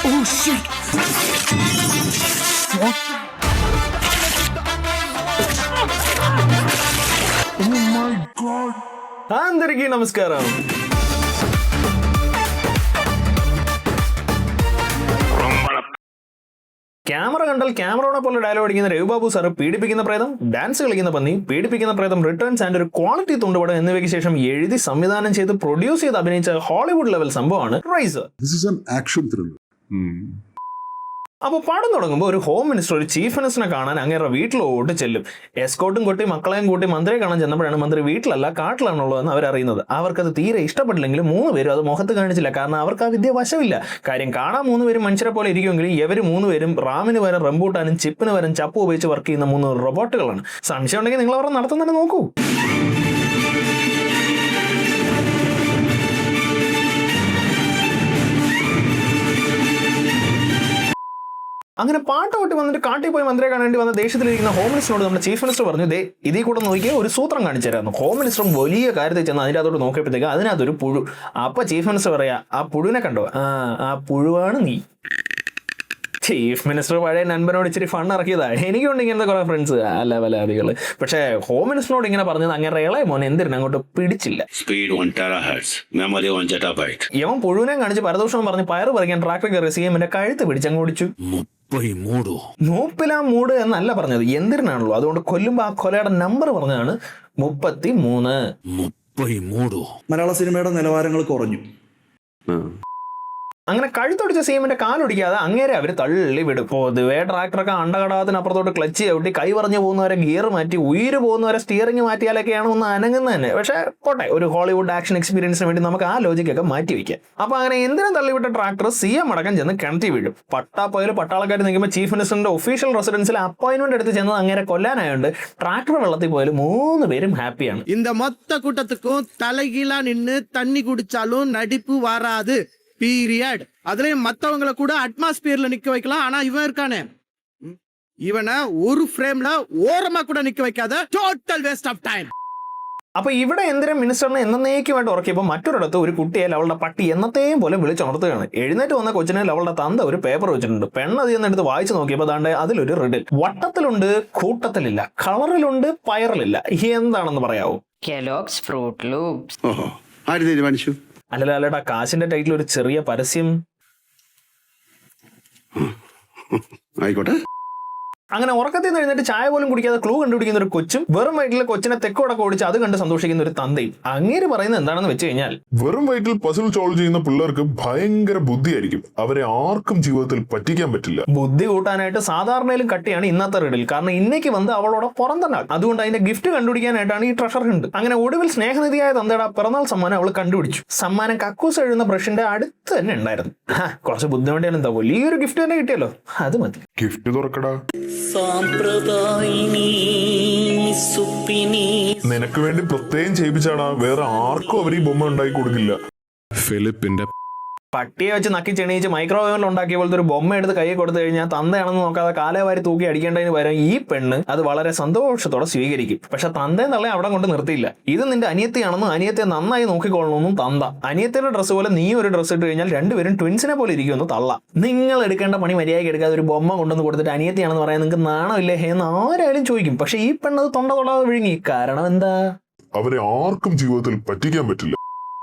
Oh shit! What? Oh my god! అందరికీ నమస్కారం. Camera കണ്ടാൽ ക്യാമറോടെ പോലെ ഡയലോഗ് അടിക്കുന്ന രവിബാബു സാർ പീഡിപ്പിക്കുന്ന പ്രേതം, ഡാൻസ് കളിക്കുന്ന പന്നി, പീഡിപ്പിക്കുന്ന പ്രേതം റിട്ടേൺസ് ആൻഡ് ഒരു ക്വാളിറ്റി തുണ്ടുപടം എന്നിവയ്ക്ക് ശേഷം എഴുതി സംവിധാനം ചെയ്ത് പ്രൊഡ്യൂസ് ചെയ്ത് അഭിനയിച്ച ഹോളിവുഡ് ലെവൽ സംഭവമാണ് Riser. This is an action thriller. അപ്പോൾ പടം തുടങ്ങുമ്പോൾ ഒരു ഹോം മിനിസ്റ്റർ ഒരു ചീഫ് മിനിസ്റ്ററിനെ കാണാൻ അങ്ങേറെ വീട്ടിലോട്ട് ചെല്ലും. എസ്കോട്ടും കൊട്ടി മക്കളെയും കൂട്ടി മന്ത്രിയെ കാണാൻ ചെന്നപ്പോഴാണ് മന്ത്രി വീട്ടിലല്ല കാട്ടിലാണുള്ളതെന്ന് അവരറിയുന്നത്. അവർക്കത് തീരെ ഇഷ്ടപ്പെട്ടില്ലെങ്കിലും 3 പേരും അത് മുഖത്ത് കാണിച്ചില്ല. കാരണം അവർക്ക് ആ വിദ്യ വശമില്ല. കാര്യം കാണാൻ 3 പേരും മനുഷ്യരെ പോലെ ഇരിക്കുമെങ്കിലും ഇവർ 3 പേരും റാമിന് വരെ റംബൂട്ടാനും ചിപ്പിന് വരെ ചപ്പ് ഉപയോഗിച്ച് വർക്ക് ചെയ്യുന്ന 3 റോബോട്ടുകളാണ്. സംശയം ഉണ്ടെങ്കിൽ നിങ്ങൾ അവരുടെ നടത്തം തന്നെ നോക്കൂ. അങ്ങനെ പാട്ട് പൊട്ടി വന്നിട്ട് കാട്ടിൽ പോയി മന്ത്രിയെ കാണേണ്ടി വന്ന ദേഷ്യത്തിലിരിക്കുന്ന ഹോം മിനിസ്റ്ററോട് നമ്മുടെ ചീഫ് മിനിസ്റ്റർ പറഞ്ഞു, ദേ ഇതിൽ കൂടെ നോക്കിയാൽ ഒരു സൂത്രം കാണിച്ചു തരാമെന്ന്. ഹോം മിനിസ്റ്റർ വലിയ കാര്യത്തിൽ ചെന്ന് അതിൻ്റെ അതോട് നോക്കിയപ്പോഴത്തേക്ക് അതിനകത്തൊരു പുഴു. അപ്പൊ ചീഫ് മിനിസ്റ്റർ പറയാ, ആ പുഴുവിനെ കണ്ടോ? ആ പുഴുവാണ് നീ. ചീഫ് മിനിസ്റ്റർ പഴയ നൻപനോട് ഇച്ചിരി ഫൺ ഇറക്കിയതാണ്. എനിക്കുണ്ട് ഇങ്ങനത്തെ കുറെ ഫ്രണ്ട്സ് അല്ല പലാദികൾ. പക്ഷേ ഹോം മിനിസ്റ്ററിനോട് ഇങ്ങനെ പറഞ്ഞത് അങ്ങനെ ഇളയ മോൻ എന്തിനും അങ്ങോട്ട് പിടിച്ചില്ല. Speed 1 THz, memory 1 ZB. ഇവൻ പുഴുവിനെ കാണിച്ച് പരദോഷം പറഞ്ഞ് പയറ് പറിക്കാൻ ട്രാക്ടർ കയറി CM-ന്റെ കഴുത്ത് പിടിച്ചങ്ങ് ഓടിച്ചു. മൂപ്പിലാ മൂട് എന്നല്ല പറഞ്ഞത്, എന്തിനാണല്ലോ. അതുകൊണ്ട് കൊല്ലുമ്പോ ആ കൊലയുടെ നമ്പർ പറഞ്ഞതാണ് 33. മലയാള സിനിമയുടെ നിലവാരങ്ങൾ കുറഞ്ഞു. അങ്ങനെ കഴുത്തൊടിച്ച CM-ന്റെ കാലൊടിക്കാതെ അങ്ങേരെ അവർ തള്ളി വിടും. പൊതുവേ ട്രാക്ടറൊക്കെ അണ്ടകടാകത്തിനപ്പുറത്തോട്ട് ക്ലച്ച് ചവിട്ടി കൈ പറഞ്ഞു പോകുന്നവരെ ഗിയർ മാറ്റി ഉയിര് പോകുന്നവരെ സ്റ്റിയറിംഗ് മാറ്റിയാലൊക്കെയാണ് ഒന്ന് അനങ്ങുന്നത് തന്നെ. പക്ഷേ പോട്ടെ, ഒരു ഹോളിവുഡ് ആക്ഷൻ എക്സ്പീരിയൻസിന് വേണ്ടി നമുക്ക് ആ ലോജിക്കൊക്കെ മാറ്റി വയ്ക്കാം. അപ്പൊ അങ്ങനെ എന്തിനും തള്ളിവിട്ട ട്രാക്ടർ CM അടക്കം ചെന്ന് കിണറ്റി വീഴും. പട്ടാപ്പകൽ പട്ടാളക്കാർ നിൽക്കുമ്പോൾ ചീഫ് മിനിസ്റ്ററിന്റെ ഒഫീഷ്യൽ റെസിഡൻസിൽ അപ്പോയിന്റ്മെന്റ് എടുത്ത് ചെന്നത് അങ്ങനെ കൊല്ലാനായോണ്ട് ട്രാക്ടർ വെള്ളത്തിൽ പോയാലും 3 പേരും ഹാപ്പിയാണ്. இந்த மொத்த கூட்டத்துக்கும் தலைகீழா நின்னு தண்ணி குடிச்சாலும் நடிப்பு வராது. பீரியட். அதுலயும் மத்தவங்களை கூட அட்மாஸ்பியர்ல நிக்க வைக்கலாம். ஆனா இவன் இருக்கானே, இவனை ஒரு ஃப்ரேம்ல ஓரமா கூட நிக்க வைக்காத. Total waste of time. അപ്പൊ ഇവിടെ എന്തിനും മിനിസ്റ്ററിനെ എന്നേക്കുമായിട്ട് ഉറക്കിയപ്പോൾ മറ്റൊരിടത്ത് ഒരു കുട്ടിയെ അവളുടെ പട്ടി എന്നത്തെയും പോലെ വിളിച്ചുണർത്തുകയാണ്. എഴുന്നേറ്റ് വന്ന കൊച്ചിനെ അവളുടെ തന്ത ഒരു പേപ്പർ വെച്ചിട്ടുണ്ട്. പെണ്ണത് ചെന്നെടുത്ത് വായിച്ചു നോക്കിയപ്പോൾ അതാണ്ട് അതിലൊരു റിഡിൽ. വട്ടത്തിലുണ്ട്, കൂട്ടത്തിലില്ല, കളറിലുണ്ട്, പയറിലില്ല. എന്താണെന്ന് പറയാവോ? കെലോഗ്സ് ഫ്രൂട്ട് ലൂപ്സ്. ഓഹോ, ആര് തീരുമാനിച്ചു? അല്ലടാ, കാശിന്റെ ടൈറ്റിൽ ഒരു ചെറിയ പരസ്യം. ആയിക്കോട്ടെ. അങ്ങനെ ഉറക്കത്തിൽ നിന്ന് എഴുന്നേറ്റ് ചായ പോലും കുടിക്കാതെ ക്ലൂ കണ്ടുപിടിക്കുന്ന ഒരു കൊച്ചും വെറും വയറ്റിലെ കൊച്ചിനെ തെക്കോടൊക്കെ ഓടിച്ച് അത് കണ്ട് സന്തോഷിക്കുന്ന ഒരു തന്തയും. അങ്ങേര് പറയുന്നത് എന്താണെന്ന് വെച്ച് കഴിഞ്ഞാൽ, വെറും വയറ്റിൽ പസിൽ സോൾവ് ചെയ്യുന്ന പിള്ളേർക്ക് ഭയങ്കര ബുദ്ധിയായിരിക്കും. അവരെ ആർക്കും ജീവിതത്തിൽ പറ്റിക്കാൻ പറ്റില്ല. ബുദ്ധി കൂട്ടാനായിട്ട് സാധാരണയിലും കട്ടിയാണ് ഇന്നത്തെ റിഡിൽ. കാരണം ഇന്നേക്ക് വന്ന് അവളോട് പുറം തന്നെ. അതുകൊണ്ട് അതിന്റെ ഗിഫ്റ്റ് കണ്ടുപിടിക്കാനായിട്ടാണ് ഈ ട്രഷർ ഹണ്ട്. അങ്ങനെ ഒടുവിൽ സ്നേഹനിധിയായ തന്തയുടെ പിറന്നാൾ സമ്മാനം അവൾ കണ്ടുപിടിച്ചു. സമ്മാനം കക്കൂസ് എഴുതുന്ന ബ്രഷിന്റെ അടുത്ത് തന്നെ ഉണ്ടായിരുന്നു. കുറച്ച് ബുദ്ധിമുട്ടിയാണ്, എന്താ വലിയൊരു ഗിഫ്റ്റ് തന്നെ കിട്ടിയല്ലോ, അത് മതി. ഗിഫ്റ്റ് തുറക്കടാ. നിനക്ക് വേണ്ടി പ്രത്യേകം ചെയ്യിപ്പിച്ചാടാ. വേറെ ആർക്കും അവർ ഈ ബൊമ്മ ഉണ്ടാക്കി കൊടുക്കില്ല. ഫിലിപ്പിന്റെ പട്ടിയെ വെച്ച് നക്കി ചെണീച്ച് മൈക്രോവേവിൽ ഉണ്ടാക്കിയ പോലത്തെ ഒരു ബൊമ്മ എടുത്ത് കൈ കൊടുത്തു കഴിഞ്ഞാൽ തന്തയാണെന്ന് നോക്കാതെ കാലേ വാരി തൂക്കി അടിക്കേണ്ടതിന് പകരം ഈ പെണ്ണ് അത് വളരെ സന്തോഷത്തോടെ സ്വീകരിക്കും. പക്ഷെ തന്തയും തള്ളയെ അവിടെ കൊണ്ട് നിർത്തിയില്ല. ഇത് നിന്റെ അനിയത്തിയാണെന്നും അനിയത്തെ നന്നായി നോക്കിക്കൊള്ളണമെന്നും തന്ത. അനിയത്തിന്റെ ഡ്രസ്സ് പോലെ നീ ഒരു ഡ്രസ്സ് ഇട്ട് കഴിഞ്ഞാൽ രണ്ടുപേരും ട്വിൻസിനെ പോലെ ഇരിക്കുമെന്ന് തള്ള. നിങ്ങൾ എടുക്കേണ്ട പണി മര്യാദയ്ക്ക് എടുക്കാതെ ഒരു ബൊമ്മ കൊണ്ടുവന്ന് കൊടുത്തിട്ട് അനിയത്തിയാണെന്ന് പറയാൻ നിങ്ങൾക്ക് നാണമില്ലേ എന്ന് ആരായാലും ചോദിക്കും. പക്ഷെ ഈ പെണ്ണത് തൊണ്ട തൊടാതെ വിഴുങ്ങി. കാരണം എന്താ? അവരെ ആർക്കും ജീവിതത്തിൽ പറ്റിക്കാൻ പറ്റില്ല.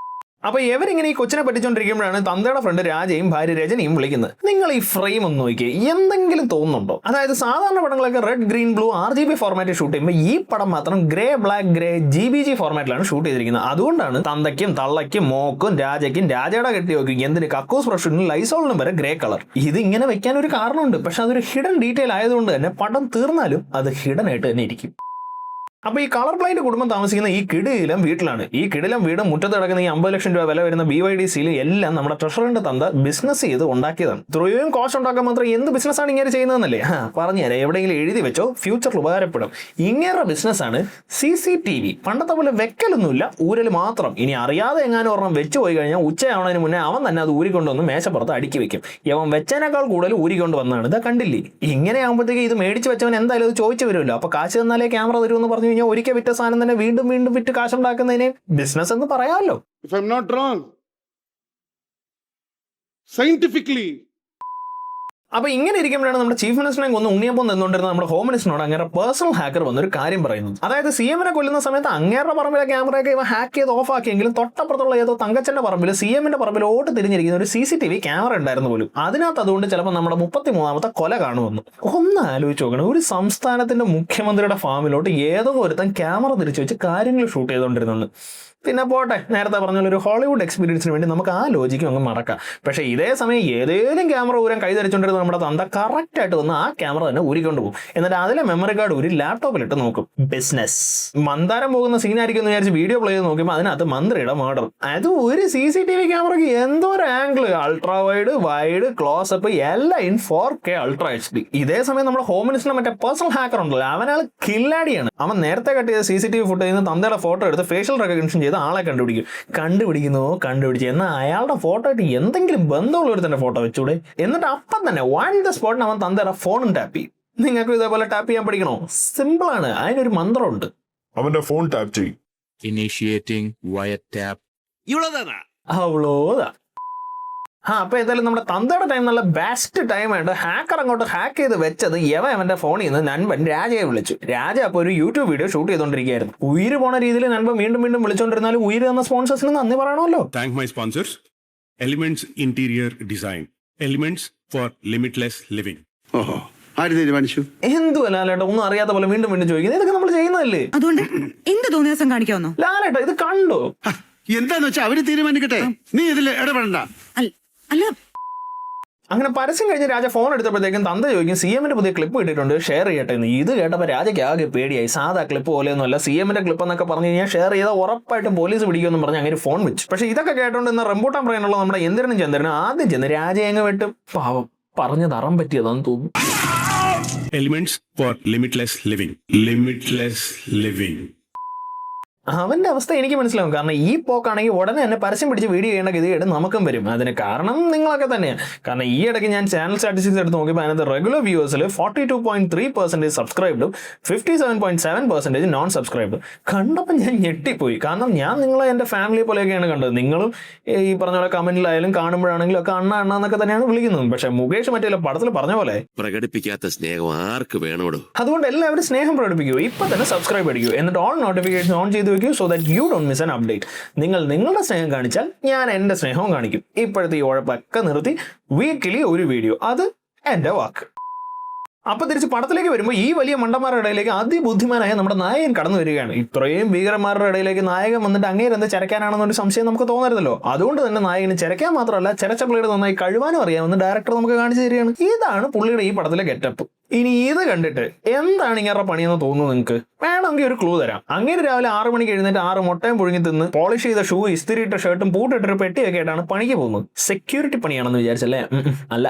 അപ്പൊ ഇവരിങ്ങനെ ഈ കൊച്ചിനെ പറ്റിച്ചോണ്ടിരിക്കുമ്പോഴാണ് തന്തയുടെ ഫ്രണ്ട് രാജയും ഭാര്യ രജനിയും വിളിക്കുന്നത്. നിങ്ങൾ ഈ ഫ്രെയിം ഒന്ന് നോക്കിയേ, എന്തെങ്കിലും തോന്നുന്നുണ്ടോ? അതായത് സാധാരണ പടങ്ങളൊക്കെ റെഡ്, ഗ്രീൻ, ബ്ലൂ, RGB ഫോർമാറ്റിൽ ഷൂട്ട് ചെയ്യുമ്പോൾ ഈ പടം മാത്രം ഗ്രേ, ബ്ലാക്ക്, ഗ്രേ, GBG ഫോർമാറ്റിലാണ് ഷൂട്ട് ചെയ്തിരിക്കുന്നത്. അതുകൊണ്ടാണ് തന്തയ്ക്കും തള്ളയ്ക്കും മോക്കും രാജയ്ക്കും രാജയുടെ കെട്ടിയോക്കും എന്തിന് കക്കൂസ് ബ്രഷിനും ലൈസോളിനും വരെ ഗ്രേ കളർ. ഇത് ഇങ്ങനെ വെക്കാൻ ഒരു കാരണമുണ്ട്. പക്ഷെ അതൊരു ഹിഡൻ ഡീറ്റെയിൽ ആയതുകൊണ്ട് തന്നെ പടം തീർന്നാലും അത് ഹിഡൻ ആയിട്ട് തന്നെ ഇരിക്കും. അപ്പൊ ഈ കളർ ബ്ലൈൻഡ് കുടുംബം താമസിക്കുന്ന ഈ കിടിലം വീട്ടിലാണ്. ഈ കിടിലം വീട് മുറ്റത്ത് കിടക്കുന്ന ഈ 50 ലക്ഷം രൂപ വില വരുന്ന BYD സീൽ എല്ലാം നമ്മുടെ ട്രഷറിന്റെ തന്ത ബിസിനസ് ചെയ്ത് ഉണ്ടാക്കിയതാണ്. ഇത്രയും കോസ്റ്റ് ഉണ്ടാക്കാൻ മാത്രം എന്ത് ബിസിനസ്സാണ് ഇങ്ങനെ ചെയ്യുന്നതെന്നല്ലേ? പറഞ്ഞുതരാം, എവിടെയെങ്കിലും എഴുതി വെച്ചോ, ഫ്യൂച്ചറിൽ ഉപകാരപ്പെടും. ഇങ്ങനെ ബിസിനസ്സാണ് CCTV. പണ്ടത്തെ പോലെ വെക്കലൊന്നുമില്ല, ഊരൽ മാത്രം. ഇനി അറിയാതെ എങ്ങാനും ഒരെണ്ണം വെച്ച് പോയി കഴിഞ്ഞാൽ ഉച്ചയാവണതിന് മുന്നേ അവൻ തന്നെ അത് ഊരിക്കൊണ്ടുവന്ന് മേശപ്പുറത്ത് അടുക്കി വെക്കും. അവൻ വെച്ചതിനേക്കാൾ കൂടുതൽ ഊരിക്കൊണ്ട് വന്നതാണ്. ഇതാ കണ്ടില്ലേ? ഇങ്ങനെ ആകുമ്പോഴത്തേക്ക് ഇത് മേടിച്ച് വെച്ചവൻ എന്തായാലും അത് ചോദിച്ചു വരുമല്ലോ. അപ്പൊ കാശ് തന്നാലേ ക്യാമറ തരുമെന്ന് പറഞ്ഞു കഴിഞ്ഞാൽ ഒരിക്കൽ വിറ്റ സാധനം തന്നെ വീണ്ടും വീണ്ടും വിറ്റ് കാശുണ്ടാക്കുന്നതിനെ ബിസിനസ് എന്ന് പറയാമല്ലോ. If I'm not wrong, scientifically അപ്പൊ ഇങ്ങനെ ഇരിക്കുമ്പോഴാണ് നമ്മുടെ ചീഫ് മിനിസ്റ്ററിനെ കൊന്ന് ഉണ്ണിയപ്പം നിന്നുകൊണ്ടിരുന്ന നമ്മുടെ ഹോം മിനിസ്റ്ററിനോട് അങ്ങനെ പേഴ്സണൽ ഹാക്കർ വന്നൊരു കാര്യം പറയുന്നത്. അതായത് CM-നെ കൊല്ലുന്ന സമയത്ത് അങ്ങേരുടെ പറമ്പിലെ ക്യാമറയൊക്കെ ഇവ ഹാക്ക് ചെയ്ത് ഓഫ് ആക്കിയെങ്കിലും തൊട്ടപ്പുറത്തുള്ള ഏതോ തങ്കച്ചന്റെ പറമ്പിൽ CM-ന്റെ പറമ്പിലോട്ട് തിരിഞ്ഞിരിക്കുന്ന ഒരു CCTV ക്യാമറ ഉണ്ടായിരുന്നു പോലും. അതിനകത്ത് അതുകൊണ്ട് ചിലപ്പോൾ നമ്മുടെ 33ാമത്തെ കൊല കാണുമെന്ന്. ഒന്ന് ആലോചിച്ച് നോക്കണം, ഒരു സംസ്ഥാനത്തിന്റെ മുഖ്യമന്ത്രിയുടെ ഫാമിലോട്ട് ഏതോ ഒരുത്തൻ ക്യാമറ തിരിച്ചു വെച്ച് കാര്യങ്ങൾ ഷൂട്ട് ചെയ്തുകൊണ്ടിരുന്നുണ്ട്. പിന്നെ പോട്ടെ, നേരത്തെ പറഞ്ഞ ഒരു ഹോളിവുഡ് എക്സ്പീരിയൻസിന് വേണ്ടി നമുക്ക് ആ ലോജിക്കും അങ്ങ് മറക്കാം. പക്ഷേ ഇതേ സമയം ഏതെങ്കിലും ക്യാമറ ഊരാൻ കൈ ധരിച്ചുകൊണ്ടിരുന്ന നമ്മുടെ തന്ത കറക്റ്റായിട്ട് വന്ന് ആ ക്യാമറ തന്നെ ഊരിക്കൊണ്ട് പോകും. എന്നിട്ട് അതിലെ മെമ്മറി കാർഡ് ഒരു ലാപ്ടോപ്പിലിട്ട് നോക്കും. ബിസിനസ് മന്ദാരം പോകുന്ന സീനായിരിക്കും എന്ന് വിചാരിച്ച് വീഡിയോ പ്ലേ ചെയ്ത് നോക്കുമ്പോൾ അതിനകത്ത് മന്ത്രിയുടെ മർഡർ. അത് ഒരു CCTV ക്യാമറയ്ക്ക് എന്തോ ഒരു ആംഗിൾ, അൾട്രാ വൈഡ് ക്ലോസപ്പ് എല്ലാം ഇൻ 4K അൾട്രാ HD. ഇതേ സമയം നമ്മുടെ ഹോം മിനിസ്റ്ററിന് മറ്റേ പേഴ്സണൽ ഹാക്കർ ഉണ്ടല്ലോ, അവനാൾ കില്ലാടിയാണ്. അവൻ നേരത്തെ കട്ട് ചെയ്ത CCTV ഫുട്ടേജിൽ നിന്ന് തന്തയുടെ ഫോട്ടോ എടുത്ത് ഫേഷ്യൽ റെക്കഗ്നിഷൻ ചെയ്ത് ആളെ കണ്ടുപിടിച്ചു. എന്നാൽ അയാളുടെ ഫോട്ടോ ആയിട്ട് എന്തെങ്കിലും ബന്ധമുള്ള ഒരു തന്നെ ഫോട്ടോ വെച്ചൂടെ? എന്നിട്ട് അപ്പം തന്നെ വൺ ദ സ്പോട്ടിന് അവൻ തന്തയുടെ ഫോണും ടാപ്പ് ചെയ്യും. നിങ്ങൾക്ക് ഇതേപോലെ ടാപ്പ് ചെയ്യാൻ പഠിക്കണോ? സിമ്പിൾ ആണ്, അതിനൊരു മന്ത്രമുണ്ട്. അവന്റെ ഫോൺ ടാപ്പ് ചെയ്യും. Initiating wiretap. അവളോതാ. അപ്പൊ എന്തായാലും നമ്മുടെ തന്തയുടെ ടൈം നല്ല ബെസ്റ്റ് ടൈമായിട്ട് ഹാക്കർ അങ്ങോട്ട് ഹാക്ക് ചെയ്ത് വെച്ചത് അവന്റെ ഫോണിൽ നിന്ന് നൻപൻ രാജയെ വിളിച്ചു. രാജ അപ്പോൾ ഒരു യൂട്യൂബ് വീഡിയോ ഷൂട്ട് ചെയ്തുകൊണ്ടിരിക്കുകയായിരുന്നു. ഉയിര് പോണ രീതിയിൽ നൻപൻ വീണ്ടും വിളിച്ചോണ്ടിരുന്നാലും ഉയിര് തന്ന സ്പോൺസേഴ്സിന് നന്ദി പറയണമല്ലോ. Thank my sponsors. Elements Interior Design. Elements for Limitless Living. ഓഹോ, ആര് തീരുമാനിച്ചു? എന്തുവാ ലാലേട്ട ഒന്നും അറിയാത്ത പോലെ വീണ്ടും ചോദിക്കുന്നത്? ഇതൊക്കെ നമ്മൾ ചെയ്യുന്നതല്ലേ? അതുകൊണ്ട് എന്ത് തോന്നിയ ദിവസം കാണിക്കാവുന്നോ? ലാലേട്ട ഇത് കണ്ടോ? എന്താന്ന് വെച്ചാൽ അവര് തീരുമാനിക്കട്ടെ, നീ ഇതിൽ ഇടപെടണ്ട. അല്ല, അങ്ങനെ പരസ്യം കഴിഞ്ഞ് രാജ ഫോൺ എടുത്തപ്പോഴത്തേക്കും തന്ത ചോദിക്കും CM-ന്റെ പുതിയ ക്ലിപ്പ് കിട്ടിയിട്ടുണ്ട്, ഷെയർ ചെയ്യട്ടെ എന്ന്. ഇത് കേട്ടപ്പോൾ രാജയ്ക്ക് ആകെ പേടിയായി. സാധാ ക്ലിപ്പ് പോലെയൊന്നുമല്ല, CM-ന്റെ ക്ലിപ്പ് എന്നൊക്കെ പറഞ്ഞു കഴിഞ്ഞാൽ ഷെയർ ചെയ്താൽ ഉറപ്പായിട്ടും പോലീസ് പിടിക്കുമെന്ന് പറഞ്ഞ് അങ്ങനെ ഫോൺ വെച്ചു. പക്ഷേ ഇതൊക്കെ കേട്ടോണ്ട് ഇന്ന് റംബൂട്ടാൻ പറയാനുള്ള നമ്മുടെ എന്തിനും ചന്ദ്രനും ആദ്യം ചെന്ന് രാജയെ അങ്ങ് വെട്ടും. പാവം, പറഞ്ഞത് അറം പറ്റിയതാന്ന് തോന്നുന്നു. Elements for Limitless Living. Limitless Living. അവന്റെ അവസ്ഥ എനിക്ക് മനസ്സിലാവും. കാരണം ഈ പോക്കാണെങ്കിൽ ഉടനെ തന്നെ പരസ്യം പിടിച്ച് വീഡിയോ ചെയ്യേണ്ട ഗതികേട് നമുക്കും വരും. അതിന് കാരണം നിങ്ങളൊക്കെ തന്നെയാണ്. കാരണം ഈ ഇടയ്ക്ക് ഞാൻ ചാനൽ സ്റ്റാറ്റിസ്റ്റിക്സ് എടുത്ത് നോക്കിയപ്പോൾ അതിനകത്ത് റെഗുലർ വ്യൂവേഴ്സിൽ 42.3% സബ്സ്ക്രൈബ്ഡും 57.7% നോൺ സബ്സ്ക്രൈബ്ഡ്. കണ്ടപ്പോൾ ഞാൻ ഞെട്ടിപ്പോയി. കാരണം ഞാൻ നിങ്ങളെ എൻ്റെ ഫാമിലി പോലെയൊക്കെയാണ് കണ്ടത്. നിങ്ങളും ഈ പറഞ്ഞ പോലെ കമന്റിലായാലും കാണുമ്പോഴാണെങ്കിലും ഒക്കെ അണ്ണ എന്നൊക്കെ തന്നെയാണ് വിളിക്കുന്നത്. പക്ഷേ മുകേഷ് മറ്റേ പടത്തിൽ പറഞ്ഞ പോലെ പ്രകടിപ്പിക്കാത്ത സ്നേഹം ആർക്ക് വേണോടോ. അതുകൊണ്ട് എല്ലാവരും സ്നേഹം പ്രകടിപ്പിക്കൂ. ഇപ്പൊ തന്നെ സബ്സ്ക്രൈബ് അടിക്കൂ. എന്നിട്ട് ഓൾ നോട്ടിഫിക്കേഷൻ ഓൺ ചെയ്ത് so that you don't miss an update. നിങ്ങൾ നിങ്ങളുടെ സ്നേഹം കാണിച്ചാൽ ഞാൻ എൻ്റെ സ്നേഹവും കാണിക്കും. ഇപ്പോഴത്തെ ഈ ഉഴപ്പൊക്കെ നിർത്തി വീക്കിലി ഒരു വീഡിയോ, അത് എൻ്റെ വാക്ക്. അപ്പൊ തിരിച്ച് പടത്തിലേക്ക് വരുമ്പോൾ ഈ വലിയ മണ്ടന്മാരുടെ ഇടയിലേക്ക് അതിബുദ്ധിമാനായ നമ്മുടെ നായകൻ കടന്നു വരികയാണ്. ഇത്രയും ഭീകരന്മാരുടെ ഇടയിലേക്ക് നായകൻ വന്നിട്ട് അങ്ങേരെന്ത് ചരക്കാനാണെന്നൊരു സംശയം നമുക്ക് തോന്നരുതല്ലോ. അതുകൊണ്ട് തന്നെ നായകന് ചരക്കാൻ മാത്രമല്ല ചരച്ച ബ്ലേഡ് നന്നായി കഴിവാനും അറിയാമെന്ന് ഡയറക്ടർ നമുക്ക് കാണിച്ചു തരികയാണ്. ഇതാണ് പുള്ളിയുടെ ഈ പടത്തിലെ ഗെറ്റപ്പ്. ഇനി ഇത് കണ്ടിട്ട് എന്താണ് ഇങ്ങനെ പണിയെന്ന് തോന്നുന്നു നിങ്ങൾക്ക്? വേണമെങ്കിൽ ഒരു ക്ലൂ തരാം. അങ്ങനെ രാവിലെ 6 മണിക്ക് എഴുന്നേറ്റ് 6 മുട്ടയും പുഴുങ്ങി തിന്ന് പോളിഷ് ചെയ്ത ഷൂ, ഇസ്തിരിയിട്ട ഷർട്ടും പൂട്ടിട്ടൊരു പെട്ടിയൊക്കെ ആയിട്ടാണ് പണിക്ക് പോകുന്നത്. സെക്യൂരിറ്റി പണിയാണെന്ന് വിചാരിച്ചല്ലേ? അല്ല,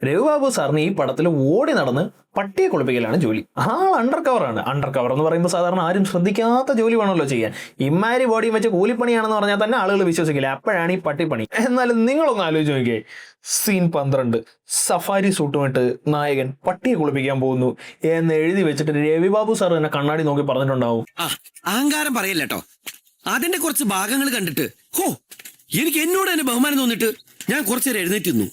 രഘുബാബു സാറിന് ഈ പടത്തിൽ ഓടി നടന്ന് പട്ടിയെ കുളിപ്പിക്കലാണ് ജോലി. ആൾ അണ്ടർ കവറാണ്. അണ്ടർ കവർ എന്ന് പറയുമ്പോൾ സാധാരണ ആരും ശ്രദ്ധിക്കാത്ത ജോലി വേണമല്ലോ ചെയ്യാൻ. ഇമ്മാരി ബോഡിയും വെച്ച് കൂലിപ്പണിയാണെന്ന് പറഞ്ഞാൽ തന്നെ ആളുകൾ വിശ്വസിക്കില്ല. അപ്പോഴാണ് ഈ പട്ടിപ്പണി. എന്നാലും നിങ്ങളൊന്ന് ആലോചിച്ച് നോക്കിയേ. സീൻ 12 സഫാരി സൂട്ടുമിട്ട് നായകൻ പട്ടിയെ കുളിപ്പിക്കാൻ പോകുന്നു എന്ന് എഴുതി വെച്ചിട്ട് രവിബാബു സാർ തന്നെ കണ്ണാടി നോക്കി പറഞ്ഞിട്ടുണ്ടാവും. അഹങ്കാരം പറയല്ലോ. അതിന്റെ കുറച്ച് ഭാഗങ്ങൾ കണ്ടിട്ട് എനിക്ക് എന്നോട് തന്നെ ബഹുമാനം തോന്നിട്ട് ഞാൻ കുറച്ചേരം എഴുന്നേറ്റ് നിന്നു.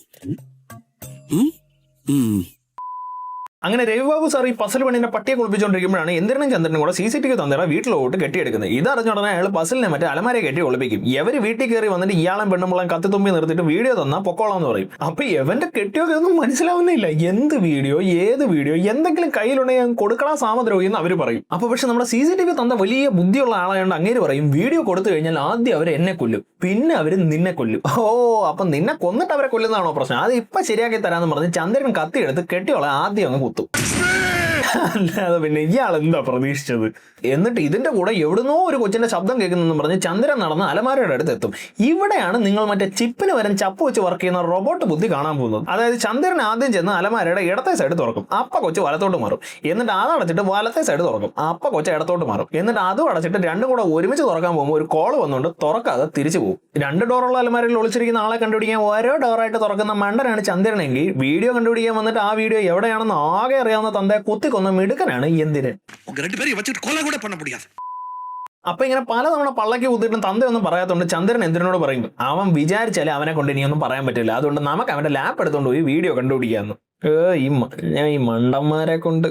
അങ്ങനെ രവിബാബു സാർ ഈ പസിൽ പണിന്റെ പട്ടിയെ കുളിപ്പിച്ചുകൊണ്ടിരിക്കുമ്പോഴാണ് എന്തിനും ചന്ദ്രനും കൂടെ CCTV തന്തറ വീട്ടിലോട്ട് കെട്ടിയെടുക്കുന്നത്. ഇതറിഞ്ഞ ഉടനെ അയാൾ പസിലിനെ മറ്റേ അലമാരയെ കെട്ടി ഒളിപ്പിക്കും. ഇവര് വീട്ടിൽ കയറി വന്നിട്ട് ഇയാളും പെണ്ണുമ്പളം കത്തിത്തുമ്പി നിർത്തിയിട്ട് വീഡിയോ തന്നാൽ പൊക്കോളാന്ന് പറയും. അപ്പൊ ഇവന്റെ കെട്ടിയൊക്കെ ഒന്നും മനസ്സിലാവുന്നില്ല. എന്ത് വീഡിയോ, ഏത് വീഡിയോ, എന്തെങ്കിലും കയ്യിലുണ്ടെങ്കിൽ കൊടുക്കണ സാമദ്രോഹി എന്ന് അവർ പറയും. അപ്പൊ പക്ഷെ നമ്മുടെ CCTV തന്ന വലിയ ബുദ്ധിയുള്ള ആളായതുകൊണ്ട് അങ്ങേര് പറയും വീഡിയോ കൊടുത്തു കഴിഞ്ഞാൽ ആദ്യം അവർ എന്നെ കൊല്ലും, പിന്നെ അവർ നിന്നെ കൊല്ലും. അപ്പൊ നിന്നെ കൊന്നിട്ട് അവരെ കൊല്ലുന്നതാണോ പ്രശ്നം? അത് ഇപ്പൊ ശരിയാക്കി തരാന്ന് പറഞ്ഞ് ചന്ദ്രൻ കത്തിയെടുത്ത് കെട്ടിയോളെ ആദ്യം അങ്ങ് കുത്തും. അല്ലാതെ പിന്നെ ഇയാൾ എന്താ പ്രതീക്ഷിച്ചത്? എന്നിട്ട് ഇതിന്റെ കൂടെ എവിടുന്നോ ഒരു കൊച്ചിന്റെ ശബ്ദം കേൾക്കുന്നെന്ന് പറഞ്ഞ് ചന്ദ്രൻ നടന്ന് അലമാരയുടെ അടുത്ത് എത്തും. ഇവിടെയാണ് നിങ്ങൾ മറ്റേ ചിപ്പിന് വരെ ചപ്പ് വെച്ച് വർക്ക് ചെയ്യുന്ന റോബോട്ട് ബുദ്ധി കാണാൻ പോകുന്നത്. അതായത് ചന്ദ്രൻ ആദ്യം ചെന്ന് അലമാരയുടെ ഇടത്തെ സൈഡ് തുറക്കും, അപ്പ കൊച്ച് വലത്തോട്ട് മാറും. എന്നിട്ട് അത് അടച്ചിട്ട് വലത്തെ സൈഡ് തുറക്കും, അപ്പ കൊച്ച് ഇടത്തോട്ട് മാറും. എന്നിട്ട് അതും അടച്ചിട്ട് രണ്ടും കൂടെ ഒരുമിച്ച് തുറക്കാൻ പോകുമ്പോൾ ഒരു കോള് വന്നുകൊണ്ട് തുറക്കാതെ തിരിച്ചു പോകും. 2 ഡോറുള്ള അലമാരയിൽ ഒളിച്ചിരിക്കുന്ന ആളെ കണ്ടുപിടിക്കാൻ ഓരോ ഡോറായിട്ട് തുറക്കുന്ന മണ്ടനാണ് ചന്ദ്രനെങ്കിൽ വീഡിയോ കണ്ടുപിടിക്കാൻ വന്നിട്ട് ആ വീഡിയോ എവിടെയാണെന്ന് ആകെ അറിയാവുന്ന തന്തയെ കുത്തിക്കൊന്ന മിടുക്കനാണ് എന്തിന്. അപ്പൊ ഇങ്ങനെ പലതവണ പള്ളക്ക് കുത്തിയിട്ടും തന്തയൊന്നും പറയാത്തോണ്ട് ചന്ദ്രൻ എന്തിനോട് പറയും അവൻ വിചാരിച്ചാലേ അവനെ കൊണ്ട് ഇനിയൊന്നും പറയാൻ പറ്റില്ല. അതുകൊണ്ട് നമുക്ക് അവന്റെ ലാപ്പ് എടുത്തോണ്ട് പോയി വീഡിയോ കണ്ടുപിടിക്കാന്ന്. ഈ മണ്ടന്മാരെ കൊണ്ട്.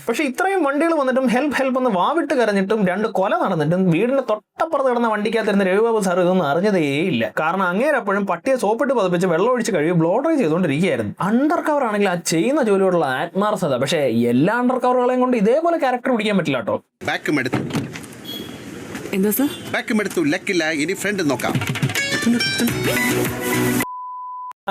പക്ഷെ ഇത്രയും വണ്ടികൾ വന്നിട്ടും ഹെൽപ്പ് എന്ന് വാവിട്ട് കരഞ്ഞിട്ടും 2 കൊല നടന്നിട്ടും വീടിന്റെ തൊട്ടപ്പുറത്ത് കിടന്ന വണ്ടിക്കകത്തിരുന്ന രവിബാബു സാർ ഇതൊന്നും അറിഞ്ഞതേയില്ല. കാരണം അങ്ങേരപ്പോഴും പട്ടിയെ സോപ്പിട്ട് പതിപ്പിച്ച് വെള്ളം ഒഴിച്ച് കഴുകി ബ്ലോ ഡ്രൈ ചെയ്തുകൊണ്ടിരിക്കുകയായിരുന്നു. അണ്ടർ കവർ ആണെങ്കിൽ ആ ചെയ്യുന്ന ജോലിയോടുള്ള ആത്മാർത്ഥത. പക്ഷേ എല്ലാ അണ്ടർ കവറുകളെയും കൊണ്ട് ഇതേപോലെ ക്യാരക്ടർ പിടിക്കാൻ പറ്റില്ല കേട്ടോ. എന്താ സർ? ബാക്കുമെടുത്തു ലക്കില്ല, ഇനി ഫ്രണ്ട് നോക്കാം.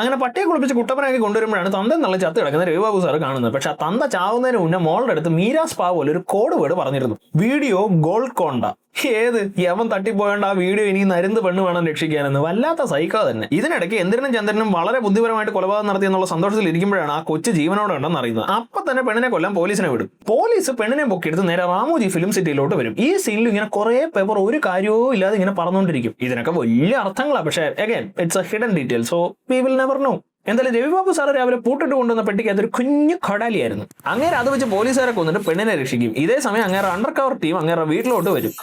അങ്ങനെ പട്ടിയെ കുളിപ്പിച്ച് കുട്ടപ്പനാക്കി കൊണ്ടുവരുമ്പോഴാണ് തന്ത നല്ല ചത്ത് കിടക്കുന്ന രവിബാബു സാർ കാണുന്നത്. പക്ഷെ ആ തന്ത ചാവുന്നതിന് മുന്നേ മോളുടെ അടുത്ത് മീരാസ് പാ പോലെ ഒരു കോഡ് വേർഡ് പറഞ്ഞിരുന്നു. വീഡിയോ ഗോൾക്കൊണ്ട. ഏത് യവൻ തട്ടിപ്പോയേണ്ട ആ വീഡിയോ ഇനി നരുന്ന് പെണ്ണ് വേണം രക്ഷിക്കാനെന്ന്. വല്ലാത്ത സൈക്കോ തന്നെ. ഇതിനിടയ്ക്ക് എന്തിനും ചന്ദ്രനും വളരെ ബുദ്ധിപരമായിട്ട് കൊലപാതകം നടത്തിയെന്നുള്ള സന്തോഷത്തിൽ ഇരിക്കുമ്പോഴാണ് ആ കൊച്ചു ജീവനോടെ ഉണ്ടെന്ന് അറിയുന്നത്. അപ്പൊ തന്നെ പെണ്ണിനെ കൊല്ലാൻ പോലീസിനെ വിടും. പോലീസ് പെണ്ണിനെ പൊക്കിയെടുത്ത് നേരെ റാമോജി ഫിലിം സിറ്റിയിലോട്ട് വരും. ഈ സീനിൽ ഇങ്ങനെ കുറെ പേപ്പർ ഒരു കാര്യവും ഇല്ലാതെ ഇങ്ങനെ പറഞ്ഞുകൊണ്ടിരിക്കും. ഇതിനൊക്കെ വലിയ അർത്ഥങ്ങളാണ്. പക്ഷേ again it's A hidden detail, so we will never know. എന്തായാലും രവിബാബു സാറ് രാവിലെ പൂട്ടിട്ട് കൊണ്ടുവന്ന പെട്ടിക്ക് അതൊരു കുഞ്ഞു കടാലിയായിരുന്നു. അങ്ങേരെ അത് വെച്ച് പോലീസുകാരെ കൊന്നിട്ട് പെണ്ണിനെ രക്ഷിക്കും. ഇതേ സമയം അങ്ങേറെ അണ്ടർ കവർ ടീം അങ്ങേറെ വീട്ടിലോട്ട് വരും.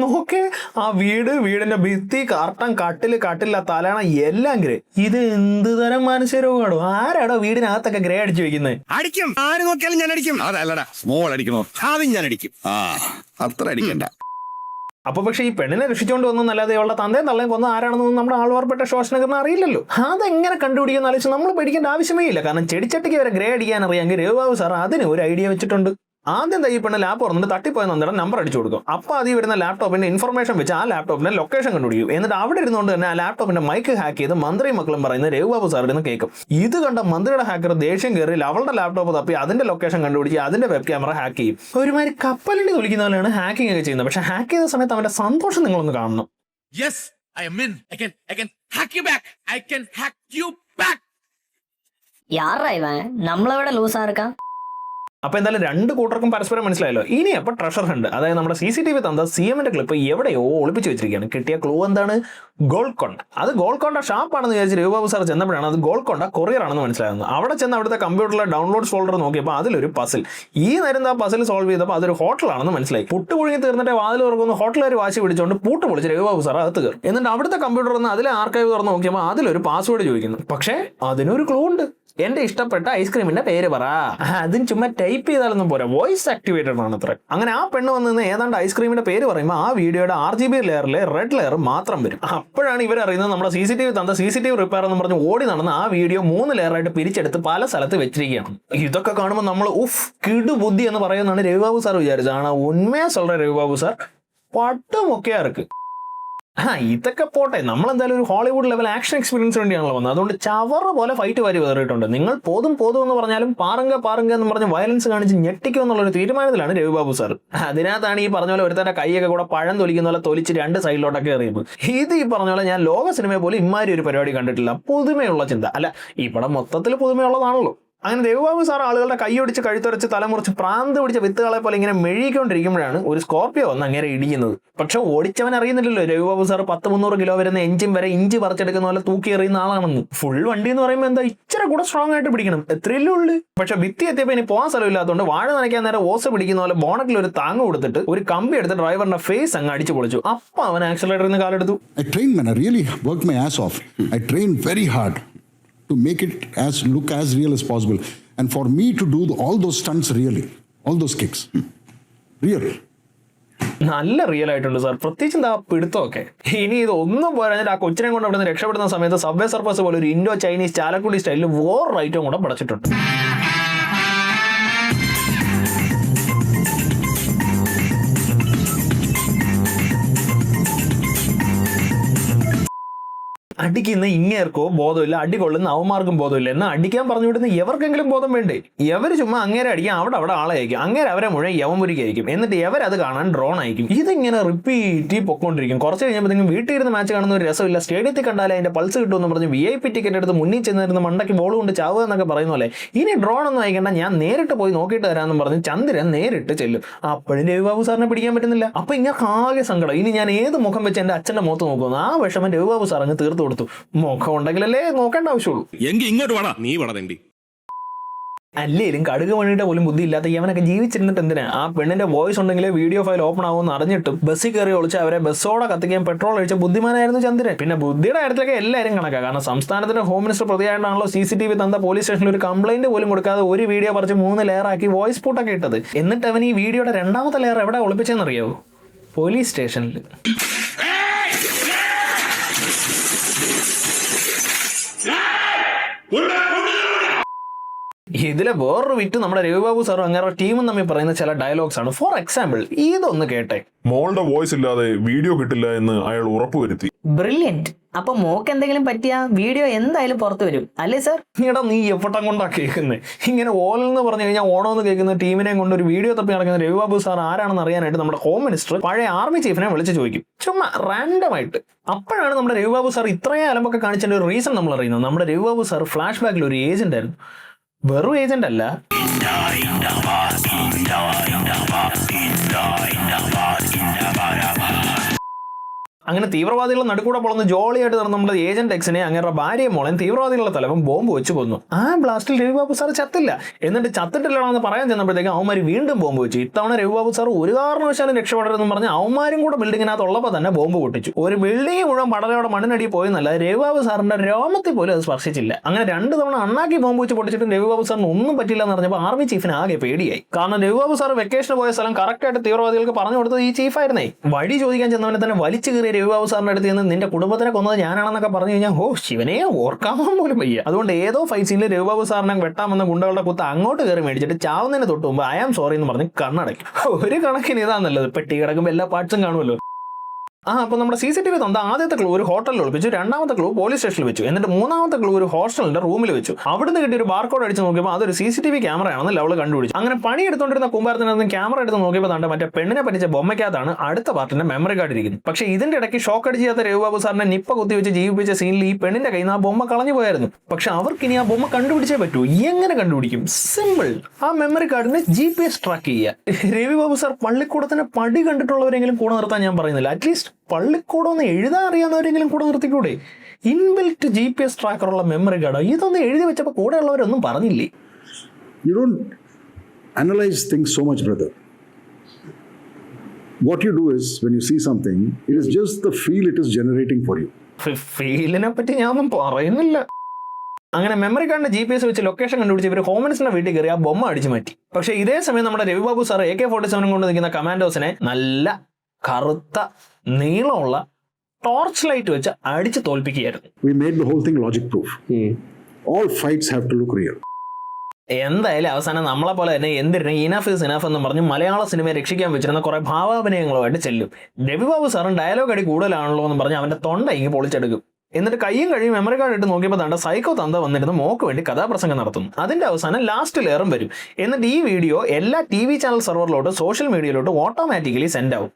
നോക്കേ, ആ വീടിന്റെ ഭിത്തി, കാർട്ടൻ, കട്ടില്ല, തലയണ എല്ലാം ഗ്രേ. ഇത് എന്ത് തരം മാനസിക രോഗമാണോ? ആരാടോ വീടിനകത്തൊക്കെ ഗ്രേ അടിച്ചു വെക്കുന്നത്? അടിക്കും, ആര് നോക്കിയാലും ഞാൻ അടിക്കും. അതല്ലടാ, സ്മോൾ അടിക്കണോ? അതും ഞാൻ അടിക്കും. അത്ര അടിക്കണ്ട. അപ്പൊ പക്ഷെ ഈ പെണ്ണിനെ രക്ഷിച്ചുകൊണ്ട് വന്നല്ലാതെ ഉള്ള തന്തയും തള്ളയും കൊന്ന ആരാണെന്നൊന്നും നമ്മുടെ ആൾവാർപ്പെട്ട ശോഷനകറിന് അറിയില്ലല്ലോ. അതെങ്ങനെ കണ്ടുപിടിക്കുന്ന ആലോചിച്ച് നമ്മൾ പേടിക്കേണ്ട ആവശ്യമേ ഇല്ല. കാരണം ചെടിച്ചട്ടിക്ക് വരെ ഗ്രേ അടിക്കാൻ അറിയാമെങ്കിൽ രവിബാബു സാർ അതിന് ഒരു ഐഡിയ വെച്ചിട്ടുണ്ട്. ആദ്യം ഈ പെണ്ണ് ലാപ്പ് തുറന്നിട്ട് തട്ടിപ്പോയ നന്ദയുടെ നമ്പർ അടിച്ചു കൊടുക്കും. അപ്പോൾ അതിൽ വരുന്ന ലാപ്ടോപ്പിന്റെ ഇൻഫർമേഷൻ വെച്ച് ആ ലാപ്ടോപ്പിന്റെ ലൊക്കേഷൻ കണ്ടുപിടിക്കും. എന്നിട്ട് അവിടെ ഇരുന്നുകൊണ്ട് തന്നെ ആ ലാപ്ടോപ്പിന്റെ മൈക്ക് ഹാക്ക് ചെയ്ത് മന്ത്രി മക്കളും പറയുന്ന രവിബാബു സാറിൽ നിന്ന് കേൾക്കും. ഇത് കണ്ട മന്ത്രിയുടെ ഹാക്കർ ദേഷ്യം കയറി അവളുടെ ലാപ്ടോപ്പ് തപ്പി അതിന്റെ ലൊക്കേഷൻ കണ്ടുപിടിച്ച് അതിന്റെ വെബ് ക്യാമറ ഹാക്ക് ചെയ്യും. ഒരുമാതിരി കപ്പലിന്റെ തുളിക്കുന്ന പോലെയാണ് ഹാക്കിംഗ് ഒക്കെ ചെയ്യുന്നത്. പക്ഷെ ഹാക്ക് ചെയ്ത സമയത്ത് അവന്റെ സന്തോഷം നിങ്ങളൊന്ന് കാണണം. யாரா இவன் நம்மளை விட லூசா இருக்கான்? അപ്പൊ എന്തായാലും 2 കൂട്ടർക്കും പരസ്പരം മനസ്സിലായല്ലോ. ഇനി അപ്പൊ ട്രഷർ ഹണ്ട്, അതായത് നമ്മുടെ CCTV തന്ന CM-ന്റെ ക്ലിപ്പ് എവിടെയോ ഒളിപ്പിച്ച് വെച്ചിരിക്കുകയാണ്. കിട്ടിയ ക്ലൂ എന്താണ്? ഗോൾക്കൊണ്ട. അത് ഗോൾക്കൊണ്ട ഷാപ്പാണെന്ന് വിചാരിച്ച് രവിബാബു സാർ ചെന്നപ്പോഴാണ് അത് ഗോൾക്കൊണ്ട കൊറിയർ ആണെന്ന് മനസ്സിലാകുന്നത്. അവിടെ ചെന്ന് അവിടുത്തെ കമ്പ്യൂട്ടറിലെ ഡൗൺലോഡ് ഫോൾഡർ നോക്കിയപ്പോൾ അതിലൊരു പസിൽ. ഈ നേരം ആ പസിൽ സോൾവ് ചെയ്തപ്പോൾ അതൊരു ഹോട്ടലാണെന്ന് മനസ്സിലായി. പുട്ട് പുഴുങ്ങി തീർന്നിട്ട് വാതിൽ തുറക്കുന്ന ഹോട്ടലുകാർ വാശി പിടിച്ചുകൊണ്ട് പൂട്ട് പൊളിച്ച് രവിബാബു സാർ അകത്ത് കയറും. എന്നിട്ട് അവിടുത്തെ കമ്പ്യൂട്ടർ ഒന്ന് അതിലെ ആർക്കൈവ് തുറന്ന് നോക്കിയപ്പോൾ അതിലൊരു പാസ്വേഡ് ചോദിക്കുന്നു. പക്ഷേ അതിനൊരു ക്ലൂ ഉണ്ട്. എന്റെ ഇഷ്ടപ്പെട്ട ഐസ്ക്രീമിന്റെ പേര് പറ. അതും ചുമ്മാ ടൈപ്പ് ചെയ്താലൊന്നും പോരാ, വോയിസ് ആക്ടിവേറ്റഡ് ആണ് അത്ര. അങ്ങനെ ആ പെണ്ണ് വന്ന് ഏതാണ്ട് ഐസ്ക്രീമിന്റെ പേര് പറയുമ്പോൾ ആ വീഡിയോയുടെ RGB ലെയറിലെ റെഡ് ലെയർ മാത്രം വരും. അപ്പോഴാണ് ഇവർ അറിയുന്നത് നമ്മുടെ CCTV തന്ന CCTV റിപ്പയർ എന്ന് പറഞ്ഞ് ഓടി നടന്ന് ആ വീഡിയോ 3 ലെയറായിട്ട് പിരിച്ചെടുത്ത് പല സ്ഥലത്ത് വെച്ചിരിക്കുകയാണ്. ഇതൊക്കെ കാണുമ്പോൾ നമ്മൾ കിടുബുദ്ധി എന്ന് പറയുന്നതാണ് രവിബാബു സാർ വിചാരിച്ചതാണ്. ഉണ്മയാ சொல்ற രവിബാബു സാർ പട്ടുമൊക്കെയാ ഇருக்கு. ഇതൊക്കെ പോട്ടെ, നമ്മളെന്തായാലും ഒരു ഹോളിവുഡ് ലെവൽ ആക്ഷൻ എക്സ്പീരിയൻസ് വേണ്ടിയാണല്ലോ വന്നത്. അതുകൊണ്ട് ചവറ പോലെ ഫൈറ്റ് വാരി കയറിയിട്ടുണ്ട്. നിങ്ങൾ പോതും എന്ന് പറഞ്ഞാലും പാറുങ്ക എന്ന് പറഞ്ഞ് വയലൻസ് കാണിച്ച് ഞെട്ടിക്കും എന്നുള്ളൊരു തീരുമാനത്തിലാണ് രവിബാബു സാർ. അതിനകത്താണ് ഈ പറഞ്ഞ പോലെ ഒരുത്തരുടെ കൈയൊക്കെ കൂടെ പഴം തൊലിക്കുന്ന പോലെ തൊലിച്ച് 2 സൈഡിലോട്ടൊക്കെ എറിയുന്നത്. ഇത് ഈ പറഞ്ഞ പോലെ ഞാൻ ലോക സിനിമയെ പോലും ഇമാരി ഒരു പരിപാടി കണ്ടിട്ടില്ല. പുതുമയുള്ള ചിന്ത അല്ല, ഈ പടം മൊത്തത്തിൽ പുതുമയുള്ളതാണല്ലോ. അങ്ങനെ രവിബാബു സാർ ആളുകളുടെ കൈയൊടിച്ച് കഴുത്തുരച്ച് തലമുറിച്ച് പ്രാന്ത് പിടിച്ച വിത്തുകളെ പോലെ ഇങ്ങനെ മെഴുകിക്കൊണ്ടിരിക്കുമ്പോഴാണ് ഒരു സ്കോർപ്പിയോ വന്ന് അങ്ങനെ ഇടിക്കുന്നത്. പക്ഷെ ഓടിച്ചവൻ അറിയുന്നില്ലല്ലോ രവിബാബു സാർ 10-300 കിലോ വരുന്ന എഞ്ചിൻ വരെ ഇഞ്ചി പറിച്ചെടുക്കുന്ന പോലെ തൂക്കി എറിയുന്ന ആളാണെന്ന്. ഫുൾ വണ്ടി എന്ന് പറയുമ്പോൾ എന്താ ഇച്ചിരി കൂടെ സ്ട്രോങ് ആയിട്ട് പിടിക്കണം, എത്രയല്ലേ ഉള്ളു. പക്ഷെ ഭിത്തി എത്തിയപ്പോൾ ഇനി പോകാൻ സ്ഥലമില്ലാത്തതുകൊണ്ട് വാഴ നനയ്ക്കാൻ നേരെ ഓസ പിടിക്കുന്ന പോലെ ബോണറ്റിൽ ഒരു താങ്ങ് കൊടുത്തിട്ട് ഒരു കമ്പി എടുത്ത് ഡ്രൈവറിന്റെ ഫേസ് അങ്ങ് അടിച്ചു പൊളിച്ചു. അപ്പൊ അവൻ ആക്സിലറേറ്ററിൽ നിന്ന് കാലെടുത്തു. I trained, man. I really worked my ass off. I trained very hard to make it look as real as possible. And for me to do all those stunts really, all those kicks, real. നല്ല real ആയിട്ടുണ്ട് sir, പ്രത്യേകിച്ച് എന്താ പിടുത്തമൊക്കെ. ഇനി ഇത് ഒന്നും പോരാഞ്ഞിട്ട് ആ കൊച്ചിനെ കൊണ്ട് അവിടെ നിന്ന് രക്ഷപ്പെടുന്ന സമയത്ത് സബ്വേ സർഫസ് പോലെ ഒരു ഇൻഡോ ചൈനീസ് ചാലക്കുടി സ്റ്റൈലിൽ വേറൊരു ഐറ്റം കൂടെ പടച്ചിട്ടുണ്ട്. അടിക്കുന്ന ഇങ്ങേർക്കോ ബോധമില്ല, അടി കൊള്ളുന്ന അവന്മാർക്കും ബോധമില്ല. എന്നാൽ അടിക്കാൻ പറഞ്ഞു വിടുന്ന എവർക്കെങ്കിലും ബോധം വേണ്ടേ? എവർ ചുമ്മാ അങ്ങേരെ അടിക്കാൻ അവിടെ ആളെ അയക്കും, അങ്ങേരെ അവരെ മുഴുവൻ യവമുരിക്കായിരിക്കും, എന്നിട്ട് എവരത് കാണാൻ ഡ്രോൺ അയക്കും. ഇതിങ്ങനെ റിപ്പീറ്റ് പൊക്കോണ്ടിരിക്കും. കുറച്ച് കഴിഞ്ഞപ്പോഴത്തേക്കും വീട്ടിൽ ഇരുന്ന് മാച്ച് കാണുന്ന ഒരു രസമില്ല, സ്റ്റേഡിയത്തിൽ കണ്ടാലേ അതിന്റെ പൾസ് കിട്ടുമെന്ന് പറഞ്ഞ് VIP ടിക്കറ്റ് എടുത്ത് മുന്നിൽ ചെന്നിരുന്ന് മണ്ടയ്ക്ക് ബോൾ കൊണ്ട് ചാവുക എന്നൊക്കെ പറയുന്ന പോലെ ഇനി ഡ്രോൺ ഒന്നും അയക്കണ്ട, ഞാൻ നേരിട്ട് പോയി നോക്കിയിട്ട് തരാമെന്ന് പറഞ്ഞ് ചന്ദ്രൻ നേരിട്ട് ചെല്ലും. അപ്പോഴും രവിബാബു സാറിനെ പിടിക്കാൻ പറ്റുന്നില്ല. അപ്പൊ ഇങ്ങനെ ആകെ സങ്കടം. ഇനി ഞാൻ ഏത് മുഖം വെച്ച് എന്റെ അച്ഛന്റെ മുഖത്ത് നോക്കുന്നു? ആ വിഷമം രവിബാബു സാർ അങ്ങ് തീർത്തു കൊടുത്തു. മുഖം ഉണ്ടെങ്കിലല്ലേ നോക്കേണ്ട ആവശ്യമുള്ളൂ. എങ്കിൽ ഇങ്ങോട്ട് വേണം, നീ വളരണ്ടി. അല്ലേലും കടുക് പണിയുടെ പോലും ബുദ്ധി ഇല്ലാത്ത ഇവനൊക്കെ ജീവിച്ചിരുന്നിട്ട് എന്തിനാ? ആ പെണ്ണിന്റെ വോയിസ് ഉണ്ടെങ്കിലേ വീഡിയോ ഫയൽ ഓപ്പൺ ആവുമെന്ന് അറിഞ്ഞിട്ടും ബസ്സിൽ കയറി ഒളിച്ച് അവരെ ബസ്സോടെ കത്തിക്കാൻ പെട്രോൾ ഒഴിച്ച ബുദ്ധിമാനായിരുന്നു ചന്ദ്രൻ. പിന്നെ ബുദ്ധിയുടെ കാര്യത്തിലൊക്കെ എല്ലാവരും കണക്കാ. കാരണം സംസ്ഥാനത്തിന്റെ ഹോം മിനിസ്റ്റർ പ്രതിയായിട്ടാണല്ലോ CCTV തന്ന പോലീസ് സ്റ്റേഷനിൽ ഒരു കംപ്ലൈന്റ് പോലും കൊടുക്കാതെ ഒരു വീഡിയോ പറിച്ച് 3 ലെയർ ആക്കി വോയിസ് പൂട്ടൊക്കെ ഇട്ടത്. എന്നിട്ട് അവൻ ഈ വീഡിയോയുടെ 2ാമത്തെ ലെയർ എവിടെ ഒളിപ്പിച്ചെന്നറിയാവോ? പോലീസ് സ്റ്റേഷനിൽ. ഇതിലെ വേറൊരു വിറ്റ് നമ്മുടെ രവിബാബു സാറും അങ്ങനെ ടീമും തമ്മിൽ പറയുന്ന ചില ഡയലോഗ്സ് ആണ്. ഫോർ എക്സാമ്പിൾ ഇതൊന്ന് കേട്ടെ. മോളുടെ വോയിസ് ഇല്ലാതെ വീഡിയോ കിട്ടില്ല എന്ന് അയാൾ ഉറപ്പുവരുത്തി. ബ്രില്യന്റ്. അപ്പൊ മോക്ക് എന്തെങ്കിലും പറ്റിയ വീഡിയോ എന്തായാലും പുറത്തു വരും അല്ലേ സാർ? ഈടാ നീ എപ്പോട്ടം കൊണ്ടാ കേൾക്കുന്നത്? ഇങ്ങനെ ഓലെന്ന് പറഞ്ഞു കഴിഞ്ഞാൽ ഓണമെന്ന് കേൾക്കുന്ന ടീമിനെ കൊണ്ട് ഒരു വീഡിയോ തപ്പി നടക്കുന്ന രവിബാബു സാർ ആരാണെന്ന് അറിയാനായിട്ട് നമ്മുടെ ഹോം മിനിസ്റ്റർ പഴയ ആർമി ചീഫിനെ വിളിച്ച് ചോദിക്കും, ചുമ്മാ റാൻഡമായിട്ട്. അപ്പോഴാണ് നമ്മുടെ രവിബാബു സാർ ഇത്രയും അലമ്പൊക്കെ കാണിച്ചതിന്റെ ഒരു റീസൺ നമ്മൾ അറിയുന്നത്. നമ്മുടെ രവിബാബു സാർ ഫ്ലാഷ് ബാക്കിൽ ഒരു ഏജന്റ് ആയിരുന്നു. വെറും ഏജന്റ് അല്ല, അങ്ങനെ തീവ്രവാദികളുടെ നടുക്കൂടെ പൊളന്ന് ജോളിയായിട്ട് നടന്ന നമ്മുടെ ഏജന്റ് എക്സിനെ അങ്ങനെ ഭാര്യ മോളെയും തീവ്രവാദികളുടെ തലവൻ ബോംബ് വെച്ച് കൊന്നു. ആ ബ്ലാസ്റ്റിൽ രവിബാബു സാർ ചത്തില്ല. എന്നിട്ട് ചത്തിട്ടില്ലാന്ന് പറയാൻ ചെന്നപ്പോഴത്തേക്ക് അവന്മാർ വീണ്ടും ബോംബ് വെച്ചു. ഇത്തവണ രവിബാബു സാർ ഒരു കാരണവശാലും രക്ഷപ്പെടരുതെന്ന് പറഞ്ഞ് അവന്മാരും കൂടെ ബിൽഡിങ്ങിനകത്തുള്ളപ്പോൾ തന്നെ ബോംബ് പൊട്ടിച്ചു. ഒരു ബിൽഡിംഗ് മുഴുവൻ പടലയോടെ മണ്ണിനടി പോയെന്നല്ല, രവിബാബു സാറിന്റെ രോമത്തിൽ പോലും അത് സ്പർശിച്ചില്ല. അങ്ങനെ 2 തവണ അണ്ണാക്കി ബോംബ് വെച്ച് പൊട്ടിച്ചിട്ടും രവിബാബു സാറിന് ഒന്നും പറ്റില്ല എന്ന് പറഞ്ഞപ്പോൾ ആർമി ചീഫിന് ആകെ പേടിയായി. കാരണം രവിബാബു സാർ വെക്കേഷന് പോയ സ്ഥലം കറക്റ്റായിട്ട് തീവ്രവാദികൾക്ക് പറഞ്ഞു കൊടുത്തത് ഈ ചീഫായിരുന്നേ. വഴി ചോദിക്കാൻ ചെന്നവനെ തന്നെ വലിച്ചു കയറിയ രവിബാബു സാറിന്റെ അടുത്ത് നിന്ന് നിന്റെ കുടുംബത്തിനെ കൊന്നത് ഞാനാണെന്നൊക്കെ പറഞ്ഞു കഴിഞ്ഞാൽ ശിവനെ ഓർക്കാമോ പോലും വയ്യ. അതുകൊണ്ട് ഏതോ ഫൈറ്റ് സീനിൽ രവിബാബു സാറിനെ വെട്ടാമെന്ന ഗുണ്ടകളുടെ കുത്ത് അങ്ങോട്ട് കയറി മേടിച്ചിട്ട് ചാവുന്നതിന് തൊട്ട് മുമ്പ് ഐ ആം സോറി എന്ന് പറഞ്ഞ് കണ്ണടയ്ക്കും. ഒരു കണക്കിന് ഇതാ നല്ലത്. പെട്ടി കിടക്കുമ്പോൾ എല്ലാ പാർട്സും കാണുമല്ലോ. അപ്പോൾ നമ്മുടെ CCTV തന്ന ആദ്യത്തെ ക്ലൂ ഒരു ഹോട്ടലിൽ ഒളിപ്പിച്ചു, 2ാമത്തെ ക്ലൂ പോലീസ് സ്റ്റേഷനിൽ വെച്ചു, എന്നിട്ട് 3ാമത്തെ ക്ലൂ ഒരു ഹോസ്റ്റലിന്റെ റൂമിൽ വെച്ചു. അവിടുന്ന് കിട്ടിയ ഒരു ബാർകോഡ് അടിച്ച് നോക്കിയപ്പോൾ അതൊരു CCTV ക്യാമറയാണെന്ന് ലവള് കണ്ടുപിടിച്ചു. അങ്ങനെ പണി എടുത്തുകൊണ്ടിരുന്ന കുമ്പാരത്തിനകത്ത് ക്യാമറ എടുത്ത് നോക്കിയപ്പോൾ തന്റെ മറ്റേ പെണ്ണിനെ പറ്റിച്ച ബൊമ്മയ്ക്കകത്താണ് അടുത്ത പാർട്ടിന്റെ മെമ്മറി കാർഡ് ഇരിക്കുന്നത്. പക്ഷേ ഇതിന്റെ ഇടയ്ക്ക് ഷോക്ക് അടിച്ചാത്ത രവിബാബു സാറിനെ നിപ്പ കുത്തി വെച്ച് ജീവിപ്പിച്ച സീനിൽ ഈ പെണ്ണിന്റെ കയ്യിൽ നിന്ന് ആ ബൊമ്മ കളഞ്ഞു പോയായിരുന്നു. പക്ഷെ അവർക്ക് ഇനി ആ ബൊമ്മ കണ്ടുപിടിച്ചേ പറ്റൂ. എങ്ങനെ കണ്ടുപിടിക്കും? സിമ്പിൾ, ആ മെമ്മറി കാർഡിന് GPS ട്രാക്ക് ചെയ്യുക. രവിബാബു സാർ പള്ളിക്കൂടത്തിന്റെ പടി കണ്ടിട്ടുള്ളവരെങ്കിലും കൂടെ നിർത്താൻ ഞാൻ പറയുന്നില്ല. അറ്റ്ലീസ്റ്റ് പള്ളിക്കൂടം ഒന്ന് എഴുതാൻ അറിയാവുന്നവരെങ്കിലും കൂടെ നിർത്തിക്കൂടെ? ഇൻബിൽറ്റ് GPS ട്രാക്കറുള്ള മെമ്മറി കാർഡ്. ഇതൊന്ന് എഴുതി വെച്ചപ്പോൾ കൂടെ ഉള്ളവരൊന്നും പറഞ്ഞില്ലേ? You don't analyze things so much, brother. What you do is, when you see something, it is just the feel it is generating for you. ഫീലിനെ പറ്റി ഞാനൊന്നും പറയുന്നില്ല. അങ്ങനെ മെമ്മറി കാർഡിന്റെ GPS വെച്ച് ലൊക്കേഷൻ കണ്ടുപിടിച്ച് ഇവർ ഹോം മിനിസ്റ്ററിന്റെ വീട്ടിൽ കയറി ആ ബൊമ്മ അടിച്ചു മാറ്റി. പക്ഷേ ഇതേ സമയം നമ്മുടെ രവിബാബു സാർ AK-47 കൊണ്ട് നിൽക്കുന്ന കമാൻഡോസിനെ നല്ല കറുത്ത നീളമുള്ള ടോർച്ച് ലൈറ്റ് വെച്ച് അടിച്ച് തോൽപ്പിക്കുകയായിരുന്നു. We made the whole thing logic proof. All fights have to look real. എന്തായാലും അവസാനം നമ്മളെ പോലെ തന്നെ എന്തിനാ ഇനഫ് ഇസ് ഇനഫ് എന്ന് പറഞ്ഞ് മലയാള സിനിമയെ രക്ഷിക്കാൻ വെച്ചിരുന്ന കുറെ ഭാവാഭിനയങ്ങളുമായിട്ട് ചെല്ലും. രവിബാബു സാറും ഡയലോഗ് അടി കൂടുതലാണല്ലോ എന്ന് പറഞ്ഞ് അവന്റെ തൊണ്ട ഇങ്ങ് പൊളിച്ചെടുക്കും. എന്നിട്ട് കയ്യും കഴിയും മെമ്മറി കാർഡ് ഇട്ട് നോക്കിയപ്പോൾ തന്റെ സൈക്കോ തന്ത വന്നിരുന്ന് മോക്ക് വേണ്ടി കഥാപ്രസംഗം നടത്തും. അതിന്റെ അവസാനം ലാസ്റ്റ് ലെയറും വരും. എന്നിട്ട് ഈ വീഡിയോ എല്ലാ TV ചാനൽ സെർവറിലോട്ട് സോഷ്യൽ മീഡിയയിലോട്ട് ഓട്ടോമാറ്റിക്കലി സെൻഡ് ആവും.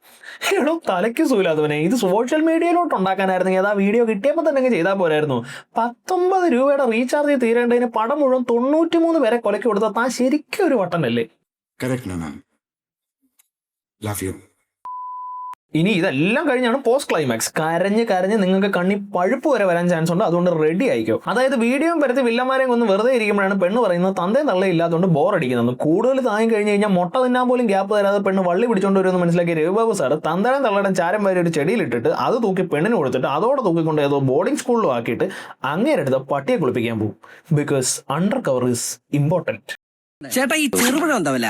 എടോ തലയ്ക്ക് സൂലാതവനെ, ഇത് സോഷ്യൽ മീഡിയയിലോട്ട് ഉണ്ടാക്കാനായിരുന്നെങ്കിൽ അത് ആ വീഡിയോ കിട്ടിയപ്പോൾ തന്നെ ചെയ്താൽ പോരായിരുന്നു. 19 രൂപയുടെ റീചാർജ് തീരേണ്ടതിന് പടം മുഴുവൻ 93 പേരെ കൊലക്ക് കൊടുത്താൽ താൻ ശരിക്കും ഒരു വട്ടനല്ലേ? Correct, Nana. Love you. ഇനി ഇതെല്ലാം കഴിഞ്ഞാണ് പോസ്റ്റ് ക്ലൈമാക്സ്. കരഞ്ഞ് നിങ്ങൾക്ക് കണ്ണി പഴുപ്പ് വരെ വരാൻ ചാൻസ് ഉണ്ട്. അതുകൊണ്ട് റെഡി ആയിക്കോ. അതായത് വീഡിയോയും പരത്തി വില്ലന്മാരെയും ഒന്ന് വെറുതെ ഇരിക്കുമ്പോഴാണ് പെണ്ണ് പറയുന്നത് തന്തയും തള്ളയില്ലാത്തതുകൊണ്ട് ബോറടിക്കുന്നത്. കൂടുതൽ താങ്ങി കഴിഞ്ഞ് കഴിഞ്ഞാൽ മുട്ട തിന്നാൻ പോലും ഗ്യാപ്പ് തരാതെ പെണ്ണ് വള്ളി പിടിച്ചോണ്ട് വരുമെന്ന് മനസ്സിലാക്കിയ രവിബാബു സാർ തന്തയും തള്ളയുടെ ചാരം വരെ ഒരു ചെടിയിലിട്ടിട്ട് അത് തൂക്കി പെണ്ണിന് കൊടുത്തിട്ട് അതോടെ തൂക്കിക്കൊണ്ട് ഏതോ ബോർഡിംഗ് സ്കൂളിലും ആക്കിയിട്ട് അങ്ങേരെടുത്ത് പട്ടിയെ കുളിപ്പിക്കാൻ പോകും. Because under cover is important. ചേട്ടാ ഈ ചെറുപഴം എന്താ വില?